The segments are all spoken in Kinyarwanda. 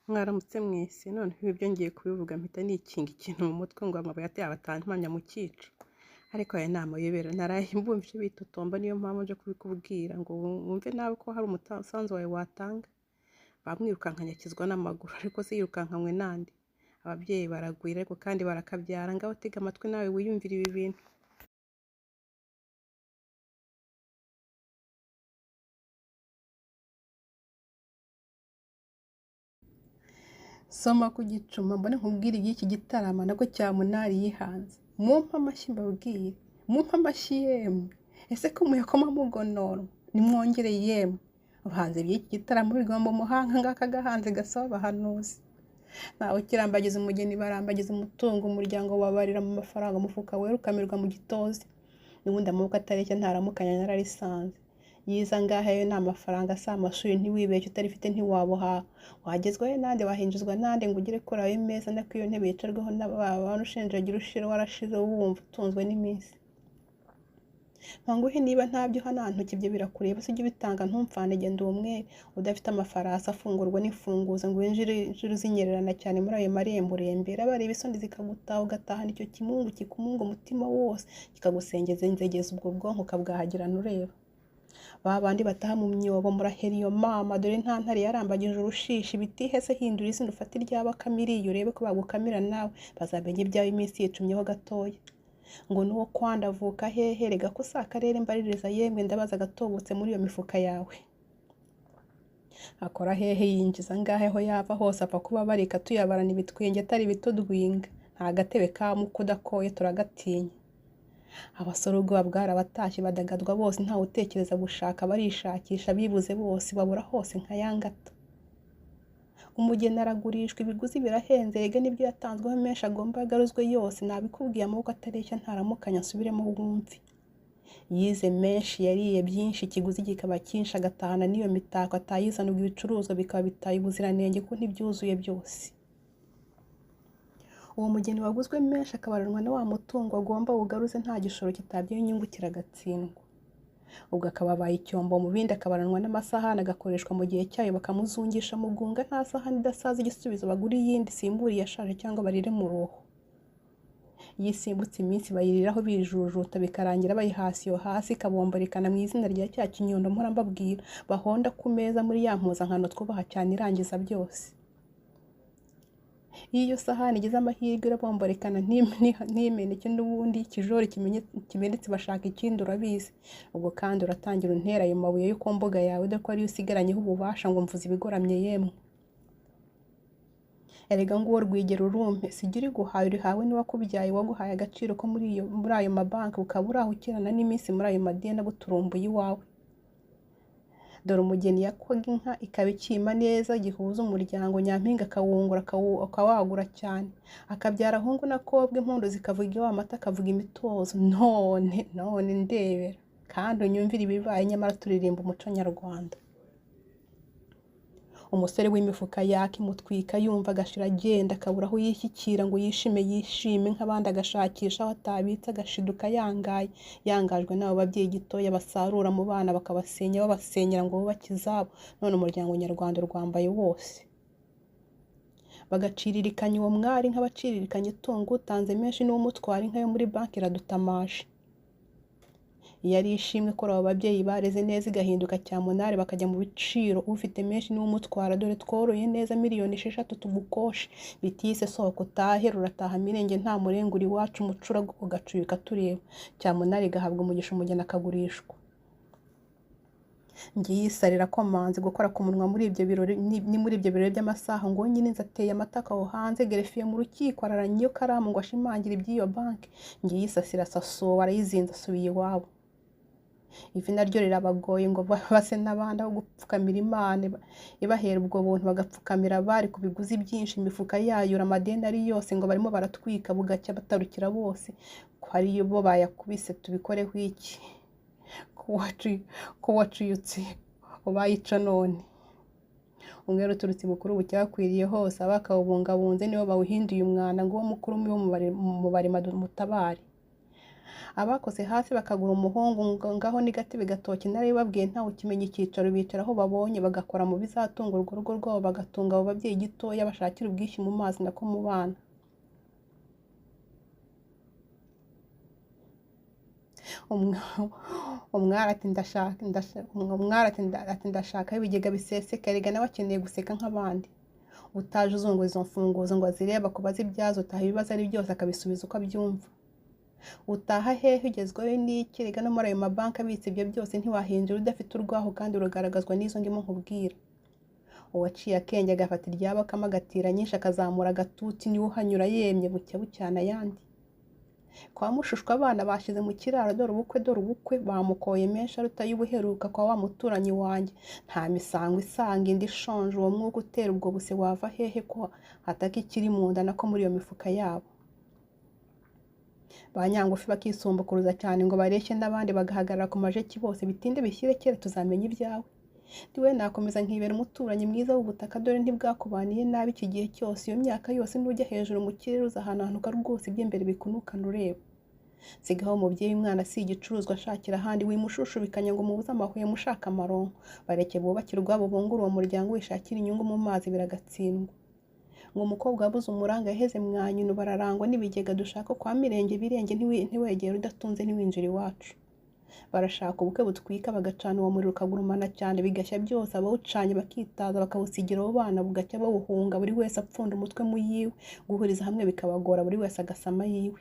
Mwaramutse mwese none ibyo ngiye kubivuga mpita nikinga ikintu mu mutwe ngo amabuye ateye abatantamanya mu cyico ariko aya nama yobera naraye mbumva ibyo bitotomba niyo mpamvu nje kubikubwira ngo wumve nawe ko hari umusanzu wawe watanga. Bamwirukankanya akizwa n'amaguru ariko se yirukankanywe nande? Ababyeyi baragwira ariko kandi barakabyara, ngaho tega amatwi nawe wiyumvira ibi bintu. Soma ku gicuma mbone nkubwire iby'iki gitarama nabwo cyamunari yihanze. Mumpe amashyi mbabwire, mumpe amashyi yemwe. Ese ko muyakoma mugonoro nimwongere yemwe. Ubuhanzi by'iki gitaramo bigomba umuhanga ngaka gahanze gasaba abahanuzi. Nawe ukirambagiza umugeni barambagiza umutungo, umuryango wabarira mu mafaranga, umufuka wera ukamirwa mu gitozi. N'ubundi amaboko atareshya ntaramukanya nararisanze. Yiza ngahe yo n'amafaranga asa amashuri ntiwibeshye utarifite ntiwaboha. Wagezwaho nande wahinjizwa nande ngo ugire kuri ayo meza no kwiyo ntebe yicarwaho n'abantu ushinjagira ushira warashize wumva utunzwe n'iminsi. Ntanguhe niba ntabyo hanantuke ibyo birakureba se ujye bitanga ntumfane genda umwe udafite amafarasi afungurwa n'imfunguzo ngo winjire uzinyererana cyane muri ayo marembo urembera bareba isoni zikagutaha ugatahana icyo kimungu kikumunga umutima wose kikagusengeza inzegeza ubwo bwonko ukabwahagirana ureba. Babandi bataha mu myobo murahera iyo mama dore nta ntare yarambagije urushishi bitihese hindura izina ufate iryaba kamiriye urebe ko bagukamira nawe bazamenye ibyawe iminsi yicumyeho gatoya. Ngo nuwo kwandavuka hehe rega ko sa karere mbaririza yemwe ndabaza gatobutse muri iyo mifuka yawe. Akora hehe yinjiza ngahe ho yava hose apfa kuba bareka tuyabarana ibitwenge atari bitodwinga nta gatebe ka mukudakoye turagatinya. Abasore ubwo bwarabatashye badagadwa bose ntawe utekereza gushaka barishakisha bibuze bose babura hose nka yangata. Umugeni aragurishwa ibiguzi birahenze yega nibyo yatanzweho menshi agomba agaruzwe yose nabikubwiye amaboko atareshya ntaramukanya asubiremo wumve. Yize menshi yariye byinshi ikiguzi kikaba cyinshi agatahana n'iyo mitako atayizanubwa ibicuruzwa bikaba bitaye ubuziranenge ko ntibyuzuye byose. Uwo mugeni waguzwe menshi akabaranwa na wa mutungo agomba ugaruze nta gishoro kitabyaye inyungu kiragatsindwa. Ubwo akababaye icyombo mu bindi akabaranwa n'amasahani agakoreshwa mu gihe cyayo bakamuzungisha mugunga nta sahani idasaza igisubizo bagura iyindi simburiye yashaje cyangwa barire mu roho. Yisimbutse iminsi bayiriraho bijujuta bikarangira bayihasi yo hasi ikabomborikana mu izina rya cya kinyundo mpora mbabwira bahonda ku meza muri ya mpuzankano twubaha cyane irangiza byose. Iyo sahani igize amahirwe irabomborekana ntimeneke n'ubundi ikijori kimenetse bashaka ikindi urabizi. Ubwo kandi uratangira untera ayo mabuye yo ku mbuga yawe dore ko ariyo usigaranyeho ububasha ngo mvuze ibigoramye yemwe. Erega nguwo rwigera urumpe sigira iguhaye urihawe niwakubyaye waguhaye agaciro ko muri ayo mabanki ukaba uraho ukirana n'iminsi muri ayo madeni aguturumbuye iwawe. Dore umugeni yakwaga inka ikaba ikima neza gihuza umuryango nyampinga akawungura akawagura cyane akabyara ahungu nakobwa impundu zikavuga iwa amata akavuga imitozo none ndebera kandi unyumvira ibibaye nyamara turirimba umuco nyarwanda. Umusore w'imifuka yakimutwika yumva agashira agenda akabura aho yishyikira ngo yishime nk'abandi agashakisha aho atabitse agashiduka yangajwe n'abo babyeyi gitoya basarura mu bana bakabasenya babasenyera ngo bubake izabo none umuryango nyarwanda urwambaye wose. Bagaciririkanya uwo mwari nk'abaciririkanya itungo utanze menshi n'umutwara inka yo muri banki iradutamaje. Yari ishimwe ko abo babyeyi bareze neza igahinduka cyamunare bakajya mu biciro ufite menshi n'umutwara dore tworoye neza miliyoni 6 tugukoshe bitise soko tahe rurataha mirenge nta murenguri wacu umucura ugacuyuka tureba cyamunare gahabwa umugisha umugena akagurishwa. Ngiyisarira ko manzi gukora ku munwa muri ibyo birori ni muri ibyo birori by'amasaha ngo nyine nzateye amataka aho hanze gerefiye mu rukiko araranye iyo karamu ngo ashimangira iby'iyo banki. Ngiyisasira saso arayizinza asubiye iwabo. Ivi naryo rirabagoye ngo base n'abandi aho gupfukamira Imana ibahera ubwo buntu bagapfukamira bari ku biguzi byinshi imifuka yayura amadeni ari yose ngo barimo baratwika bugacya batarukira bose ko ariyo bo bayakubise tubikoreho iki ko wacuyutse ubayica none. Umwero turutse bukuru bucyakwiriye hose abakawubungabunze nibo bawuhinduye umwana ngo wo mukuru mu barima mutabari. abakoze hasi bakagura umuhungu ngaho ni gatebe gatoki narabibabwiye ntawe ukimenya icyicaro bicara aho babonye bagakora mu bizatunga urwo rugo rwabo bagatunga abo babyeyi gitoya bashakira ubwishyu mu mazi nako mu bana. umwari ati ndashaka ibigega biseseka erega nawe akeneye guseka nk'abandi. utaje uzunguza izo mfunguzo ngo azirebe akubaze ibyazo utaha ibibazo ari byose akabisubiza uko abyumva. utaha hehe ugezweho n'iki? Erega no muri ayo mabanki abitse ibyo byose ntiwahinjira udafite urwaho kandi rugaragazwa n'izo ndimo nkubwira. uwaciye akenge agafata iryabakama agatira nyinshi akazamura agatuti niwe uhanyura yemye bucya bucyana ayandi. kwa mushushwa abana bashize mu kiraro dore ubukwe bamukoye menshi aruta y'ubuheruka kwa wa muturanyi wanjye. nta misango isanga indi ishonje uwo mwuka utera ubwo buse wava hehe ko hataka ikiri mu nda nako muri iyo mifuka yabo. ba nyangufi bakisumbukuruza cyane ngo bareshye n'abandi bagahagarara ku majeki bose bitinde bishyire kera tuzamenya ibyawe. ndiwe nakomeza nkibera umuturanyi mwiza w'ubutaka dore ntibwakubaniye nabi iki gihe cyose iyo myaka yose nujya hejuru mu kirere uzahananuka rwose iby'imbere bikunukana ureba. sigaho umubyeyi umwana si igicuruzwa ashakira ahandi wimushushubikanya ngo mubuze amahwemo ushaka amaronko. bareke bubakire urwabo bungura uwo muryango wishakira inyungu mu mazi biragatsindwa. ngo umukobwa wabuze umuranga yaheze mwanyunu bararangwa n'ibigega dushaka kwa mirenge birenge ntiwegere udatunze ntiwinjira iwacu. barashaka ubukwe butwika bagacana uwo muriro ukagurumana cyane bigashya byose abawucanye bakitaza bakawusigira abo bana bugacya bawuhunga buri wese apfunda umutwe mu yiwe guhuriza hamwe bikabagora buri wese agasama yiwe.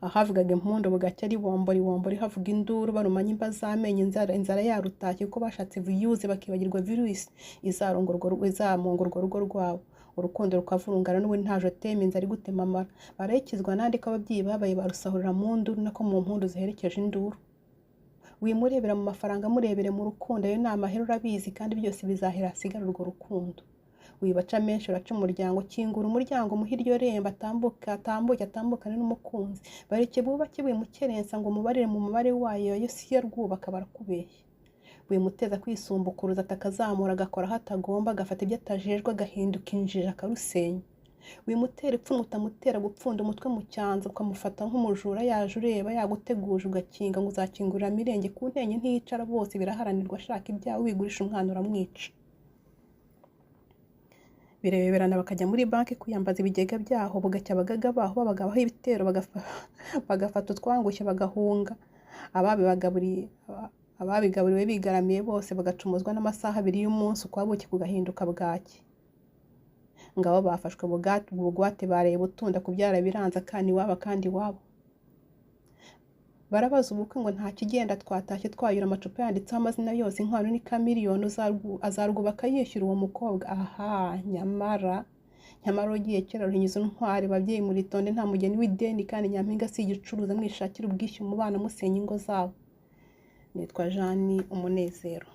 ahavugaga impundu bugacya ari bombori havuga induru barumanya imba z'amenyo inzara yarutashye kuko bashatse viyuze bakibagirwa virusi izamungurwa rugo rwabo. urukundo rukavurungana n'ubundi nta joteme inzara iri gutema amara. barayikizwa nandi ko ababyeyi babaye barusahurira mu nduru nako mu mpundu ziherekeje induru. wimurebera mu mafaranga murebere mu rukundo ayo ni amahera urabizi kandi byose bizahera hasigara urwo rukundo. wibaca menshi uraca umuryango kingura umuryango muhe iryo remba atambukane n'umukunzi. bareke bubake wimukerensa ngo umubarire mu mubare wayo yo si yo rwubaka barakubeshya. wimuteza kwisumbukuruza atakazamura agakora hatagomba agafata ibyo atajejwe agahinduka injiji akarusenya. wimutera ipfunwe utamutera gupfunda umutwe mu cyanza ukamufata nk'umujura yaje ureba yaguteguje ugakinga ngo uzakingurira mirenge ku ntenye ntiyicara bose biraharanirwa ashaka ibyawe wigurisha umwana uramwica. bireberana bakajya muri banki kwiyambaza ibigega byaho bugacya abagaga baho babagabaho ibitero bagafata utwangushye bagahunga. ababigaburiwe bigaramiye bose bagacumuzwa n'amasaha abiri y'umunsi ukwabuki kugahinduka bwaki. ngabo bafashwe bugwate bareba utunda kubyara biranza kandi iwabo. barabaza ubukwe ngo nta kigenda twatashye twayura amacupa yanditseho amazina yose inkwano ni kamiliyoni azarwubaka yishyura uwo mukobwa. aha nyamara ugiye kera ruhinyuza intwari babyeyi muritonde nta mugeni w'ideni kandi nyampinga si igicuruza mwishakira ubwishyu mu bana musenya ingo zabo. nitwa Jani Umunezero.